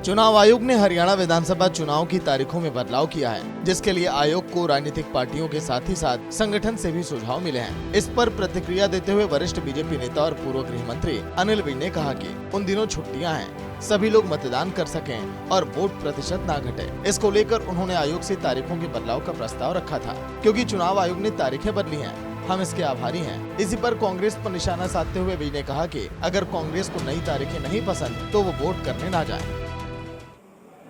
चुनाव आयोग ने हरियाणा विधानसभा चुनाव की तारीखों में बदलाव किया है, जिसके लिए आयोग को राजनीतिक पार्टियों के साथ ही साथ संगठन से भी सुझाव मिले हैं। इस पर प्रतिक्रिया देते हुए वरिष्ठ बीजेपी नेता और पूर्व गृह मंत्री अनिल विज ने कहा कि उन दिनों छुट्टियां हैं, सभी लोग मतदान कर सकें और वोट प्रतिशत ना घटे। इसको लेकर उन्होंने आयोग से तारीखों के बदलाव का प्रस्ताव रखा था, क्योंकि चुनाव आयोग ने तारीखें बदली हैं। हम इसके आभारी हैं। इसी पर कांग्रेस पर निशाना साधते हुए विज ने कहा कि अगर कांग्रेस को नई तारीखें नहीं पसंद तो वो वोट करने ना जाए।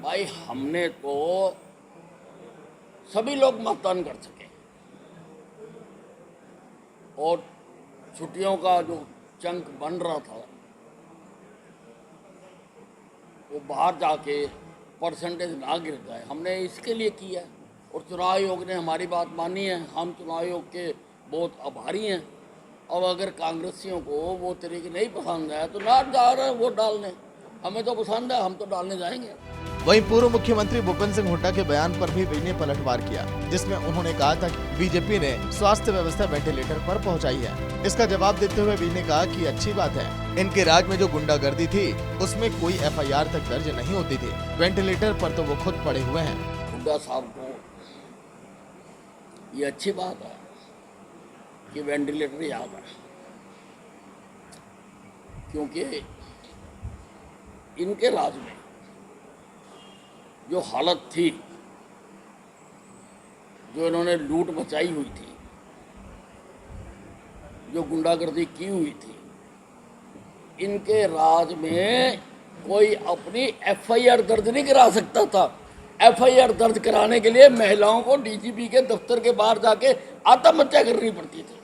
भाई हमने तो सभी लोग मतदान कर सके और छुट्टियों का जो चंक बन रहा था वो बाहर जाके परसेंटेज ना गिर जाए, हमने इसके लिए किया और चुनाव आयोग ने हमारी बात मानी है। हम चुनाव आयोग के बहुत आभारी हैं। अब अगर कांग्रेसियों को वो तरीके नहीं पसंद है तो ना जा रहे हैं वोट डालने, हमें तो पसंद है, हम तो डालने जाएंगे। वहीं पूर्व मुख्यमंत्री भूपेंद्र सिंह हुड्डा के बयान पर भी विज ने पलटवार किया, जिसमें उन्होंने कहा था कि बीजेपी ने स्वास्थ्य व्यवस्था वेंटिलेटर पर पहुंचाई है। इसका जवाब देते हुए विज ने कहा कि अच्छी बात है, इनके राज में जो गुंडागर्दी थी उसमें कोई एफआईआर तक दर्ज नहीं होती थी। वेंटिलेटर पर तो वो खुद पड़े हुए हैं। हुड्डा साहब को ये अच्छी बात है कि वेंटिलेटर याद है, क्योंकि इनके राज में जो हालत थी, जो इन्होंने लूट मचाई हुई थी, जो गुंडागर्दी की हुई थी, इनके राज में कोई अपनी एफआईआर दर्ज नहीं करा सकता था। एफआईआर दर्ज कराने के लिए महिलाओं को डीजीपी के दफ्तर के बाहर जाके आत्महत्या करनी पड़ती थी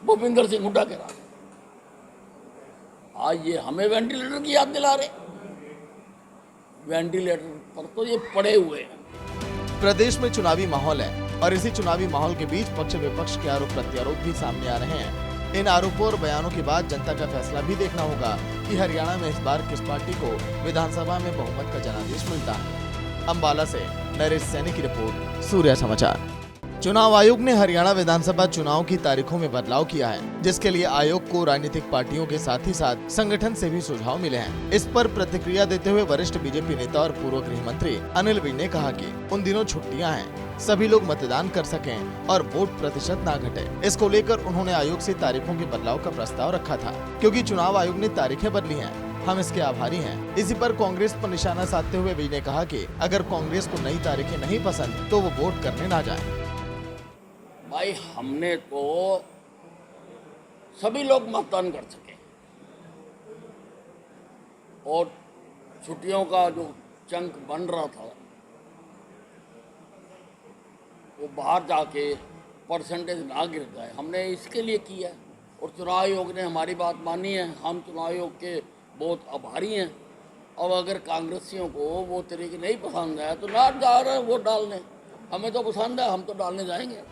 भूपेंद्र सिंह हुड्डा के राज। आज ये हमें वेंटिलेटर की याद दिला रहे, वेंटिलेटर पर तो ये पड़े हुए हैं। प्रदेश में चुनावी माहौल है और इसी चुनावी माहौल के बीच पक्ष विपक्ष के आरोप प्रत्यारोप भी सामने आ रहे हैं। इन आरोपों और बयानों के बाद जनता का फैसला भी देखना होगा कि हरियाणा में इस बार किस पार्टी को विधानसभा में बहुमत का जनादेश मिलता है। अंबाला से नरेश सैनी की रिपोर्ट, सूर्या समाचार। चुनाव आयोग ने हरियाणा विधानसभा चुनाव की तारीखों में बदलाव किया है, जिसके लिए आयोग को राजनीतिक पार्टियों के साथ ही साथ संगठन से भी सुझाव मिले हैं। इस पर प्रतिक्रिया देते हुए वरिष्ठ बीजेपी नेता और पूर्व गृह मंत्री अनिल विज ने कहा कि उन दिनों छुट्टियां हैं, सभी लोग मतदान कर सकें और वोट प्रतिशत ना घटे। इसको लेकर उन्होंने आयोग से तारीखों के बदलाव का प्रस्ताव रखा था, क्योंकि चुनाव आयोग ने तारीखें बदली हैं। हम इसके आभारी हैं। इसी पर कांग्रेस पर निशाना साधते हुए विज ने कहा कि अगर कांग्रेस को नई तारीखें नहीं पसंद तो वो वोट करने ना जाए। भाई हमने तो सभी लोग मतदान कर सके और छुट्टियों का जो चंक बन रहा था वो बाहर जाके परसेंटेज ना गिर जाए, हमने इसके लिए किया और चुनाव आयोग ने हमारी बात मानी है। हम चुनाव आयोग के बहुत आभारी हैं। अब अगर कांग्रेसियों को वो तरीके नहीं पसंद है तो ना जा रहे हैं वोट डालने, हमें तो पसंद है, हम तो डालने जाएंगे।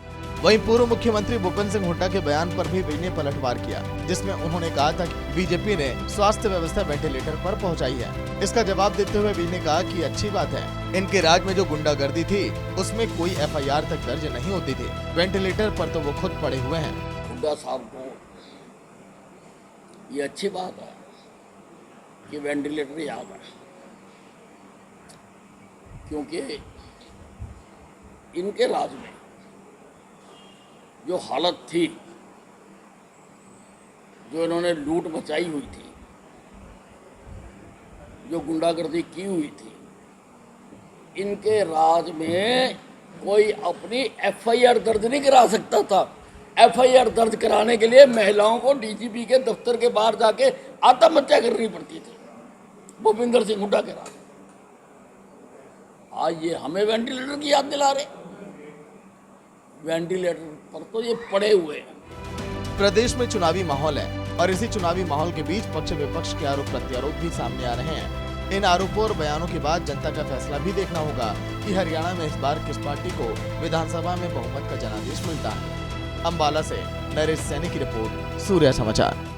वहीं पूर्व मुख्यमंत्री भूपेंद्र सिंह हुड्डा के बयान पर भी विज ने पलटवार किया, जिसमें उन्होंने कहा था कि बीजेपी ने स्वास्थ्य व्यवस्था वेंटिलेटर पर पहुंचाई है। इसका जवाब देते हुए विज ने कहा कि अच्छी बात है, इनके राज में जो गुंडागर्दी थी उसमें कोई एफआईआर तक दर्ज नहीं होती थी। वेंटिलेटर पर तो वो खुद पड़े हुए हैं। हुड्डा साहब को ये अच्छी बात है कि वेंटिलेटर याद है, क्योंकि इनके राज में जो हालत थी, जो इन्होंने लूट मचाई हुई थी, जो गुंडागर्दी की हुई थी, इनके राज में कोई अपनी एफआईआर दर्ज नहीं करा सकता था। एफआईआर दर्ज कराने के लिए महिलाओं को डीजीपी के दफ्तर के बाहर जाके आत्महत्या करनी पड़ती थी भूपेंद्र सिंह हुड्डा के राज। आज ये हमें वेंटिलेटर की याद दिला रहे, वेंटिलेटर पर तो ये पड़े हुए हैं। प्रदेश में चुनावी माहौल है और इसी चुनावी माहौल के बीच पक्ष विपक्ष के आरोप प्रत्यारोप भी सामने आ रहे हैं। इन आरोपों और बयानों के बाद जनता का फैसला भी देखना होगा कि हरियाणा में इस बार किस पार्टी को विधानसभा में बहुमत का जनादेश मिलता है। अंबाला से नरेश सैनी की रिपोर्ट, सूर्या समाचार।